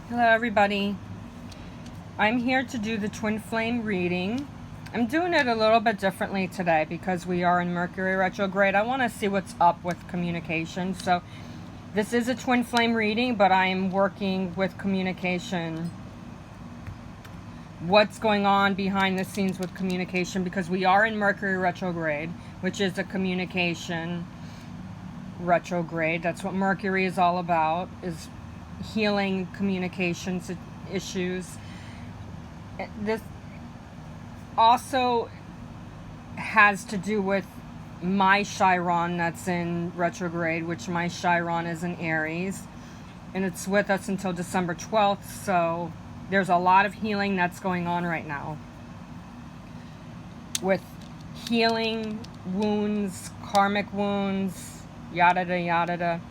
Hello everybody. I'm here to do the twin flame reading. I'm doing it a little bit differently today because we are in Mercury retrograde. I want to see what's up with communication. So this is a twin flame reading, but I am working with communication. What's going on behind the scenes with communication, because we are in Mercury retrograde, which is a communication retrograde. That's what Mercury is all about, is healing communications issues. This also has to do with my chiron that's in retrograde, which my chiron is in Aries, and it's with us until December 12th. So there's a lot of healing that's going on right now with healing wounds, karmic wounds, yada yada.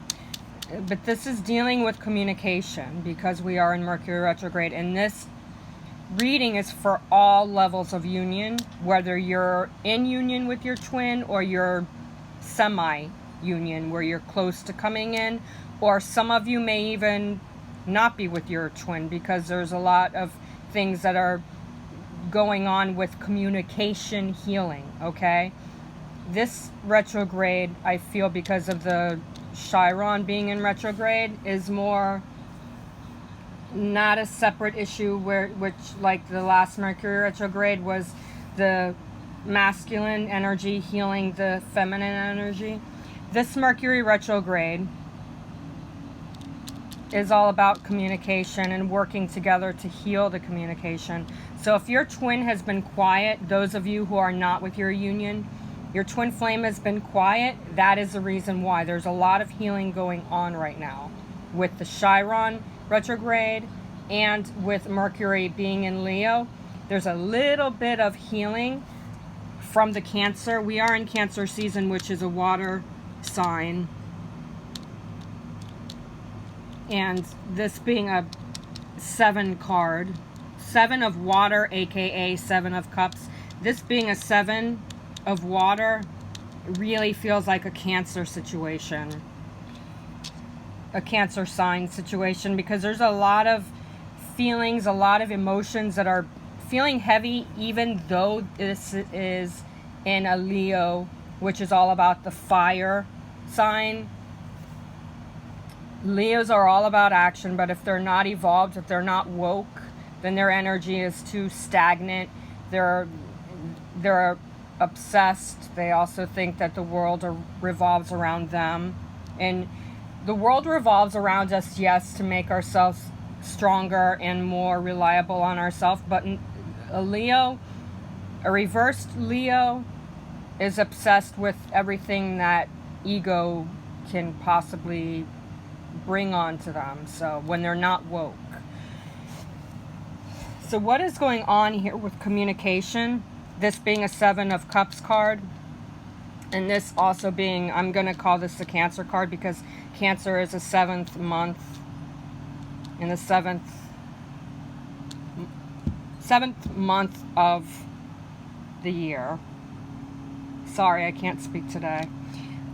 But this is dealing with communication because we are in Mercury retrograde, and this reading is for all levels of union, whether you're in union with your twin or you're semi-union where you're close to coming in, or some of you may even not be with your twin, because there's a lot of things that are going on with communication healing, okay? This retrograde, I feel, because of the Chiron being in retrograde, is more not a separate issue which like the last Mercury retrograde was the masculine energy healing the feminine energy. This Mercury retrograde is all about communication and working together to heal the communication. So if your twin has been quiet, those of you who are not with your union, your twin flame has been quiet, that is the reason why. There's a lot of healing going on right now with the Chiron retrograde and with Mercury being in Leo. There's a little bit of healing from the Cancer. We are in Cancer season, which is a water sign. And this being a 7 card, 7 of water, aka 7 of cups. This being a 7 of water really feels like a Cancer situation, a Cancer sign situation, because there's a lot of feelings, a lot of emotions that are feeling heavy, even though this is in a Leo, which is all about the fire sign. Leos are all about action, but if they're not evolved, if they're not woke, then their energy is too stagnant. They're obsessed. They also think that the world revolves around them. And the world revolves around us, yes, to make ourselves stronger and more reliable on ourselves. But a Leo, a reversed Leo, is obsessed with everything that ego can possibly bring on to them. So when they're not woke. So what is going on here with communication? This being a 7 of Cups card, and this also being, I'm going to call this the Cancer card because Cancer is a 7th month, in the 7th month of the year. Sorry, I can't speak today.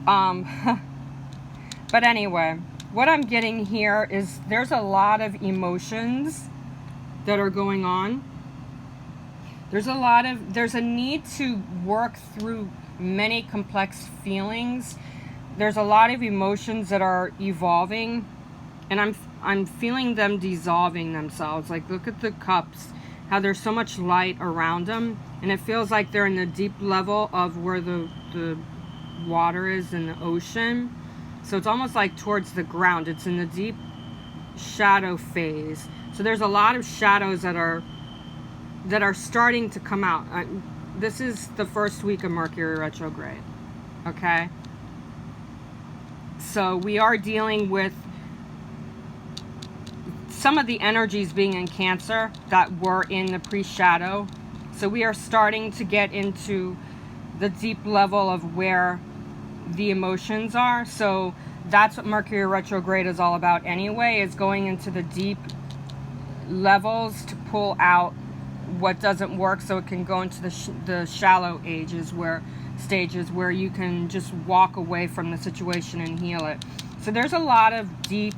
But anyway, what I'm getting here is there's a lot of emotions that are going on. There's a need to work through many complex feelings. There's a lot of emotions that are evolving, and I'm feeling them dissolving themselves. Like, look at the cups, how there's so much light around them, and it feels like they're in the deep level of where the water is in the ocean. So it's almost like towards the ground. It's in the deep shadow phase. So there's a lot of shadows that are starting to come out. This is the first week of Mercury retrograde, okay? So we are dealing with some of the energies being in Cancer that were in the pre-shadow. So we are starting to get into the deep level of where the emotions are. So that's what Mercury retrograde is all about anyway, is going into the deep levels to pull out what doesn't work, so it can go into the shallow stages where you can just walk away from the situation and heal it. So there's a lot of deep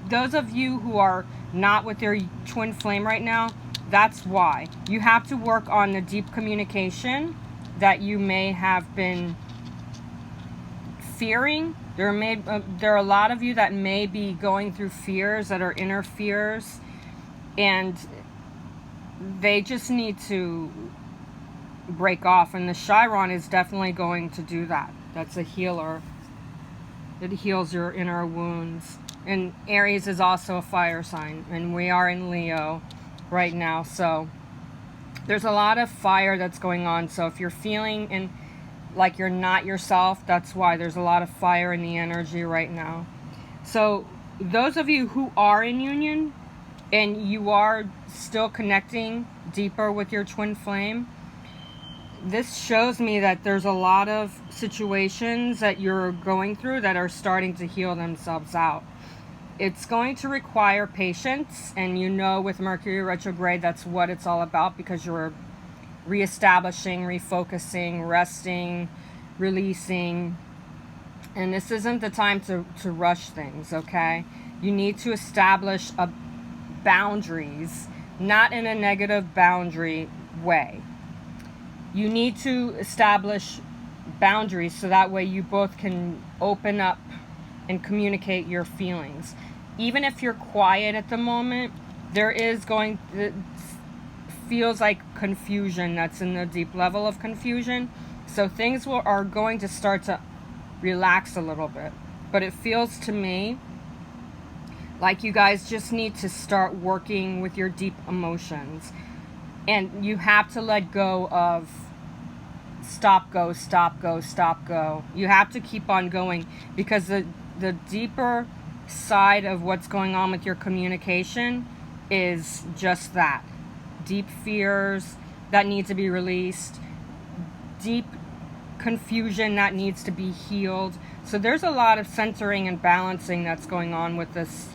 those of you who are not with your twin flame right now, that's why. You have to work on the deep communication that you may have been fearing. There are a lot of you that may be going through fears that are inner fears, and they just need to break off. And the Chiron is definitely going to do that. That's a healer. It heals your inner wounds. And Aries is also a fire sign, and we are in Leo right now, so there's a lot of fire that's going on. So if you're feeling like you're not yourself, that's why there's a lot of fire in the energy right now. So those of you who are in union and you are still connecting deeper with your twin flame, this shows me that there's a lot of situations that you're going through that are starting to heal themselves out. It's going to require patience, and with Mercury retrograde, that's what it's all about, because you're reestablishing, refocusing, resting, releasing, and this isn't the time to rush things, okay? You need to establish boundaries, not in a negative boundary way. You need to establish boundaries so that way you both can open up and communicate your feelings. Even if you're quiet at the moment, it feels like confusion that's in the deep level of confusion. So things are going to start to relax a little bit. But it feels to me like you guys just need to start working with your deep emotions. And you have to let go of stop, go, stop, go, stop, go. You have to keep on going, because the deeper side of what's going on with your communication is just that. Deep fears that need to be released. Deep confusion that needs to be healed. So there's a lot of centering and balancing that's going on with this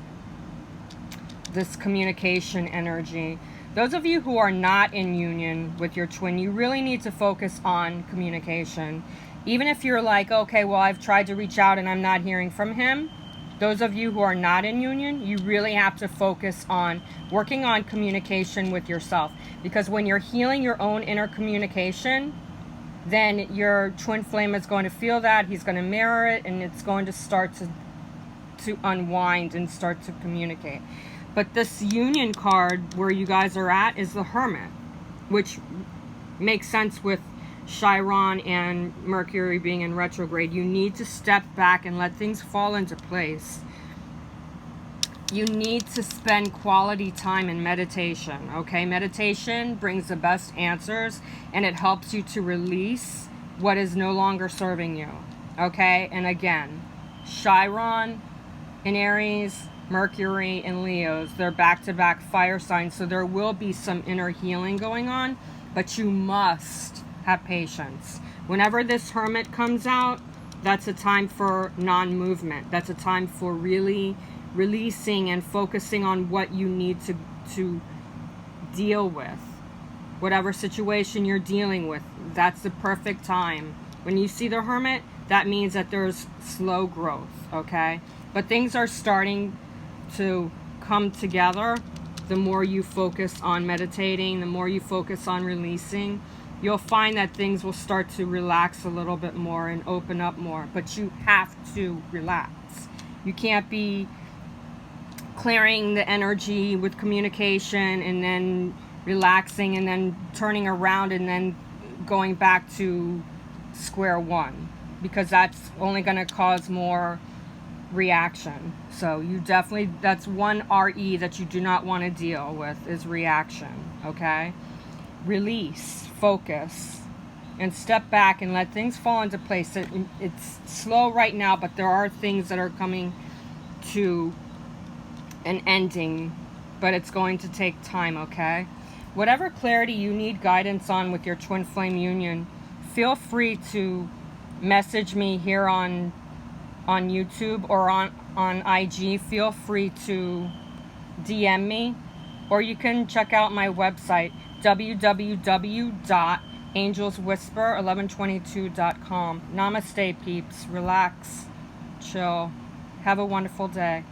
communication energy. Those of you who are not in union with your twin, you really need to focus on communication. Even if you're like, okay, well, I've tried to reach out and I'm not hearing from him. Those of you who are not in union, you really have to focus on working on communication with yourself. Because when you're healing your own inner communication, then your twin flame is going to feel that. He's going to mirror it, and it's going to start to unwind and start to communicate. But this union card where you guys are at is the Hermit, which makes sense with Chiron and Mercury being in retrograde. You need to step back and let things fall into place. You need to spend quality time in meditation, okay? Meditation brings the best answers, and it helps you to release what is no longer serving you, okay? And again, Chiron in Aries, Mercury in Leos, they're back-to-back fire signs, so there will be some inner healing going on, but you must have patience. Whenever this Hermit comes out, that's a time for non-movement. That's a time for really releasing and focusing on what you need to deal with. Whatever situation you're dealing with, that's the perfect time. When you see the Hermit, that means that there's slow growth, okay? But things are starting to come together. The more you focus on meditating, the more you focus on releasing, you'll find that things will start to relax a little bit more and open up more. But you have to relax. You can't be clearing the energy with communication and then relaxing and then turning around and then going back to square one, because that's only going to cause more reaction. So you definitely, that's one RE that you do not want to deal with, is reaction, okay? Release, focus, and step back and let things fall into place. It's slow right now, but there are things that are coming to an ending, but it's going to take time, okay? Whatever clarity you need guidance on with your twin flame union, feel free to message me here on YouTube or on IG. Feel free to DM me, or you can check out my website, www.angelswhisper1122.com. Namaste, peeps. Relax, chill. Have a wonderful day.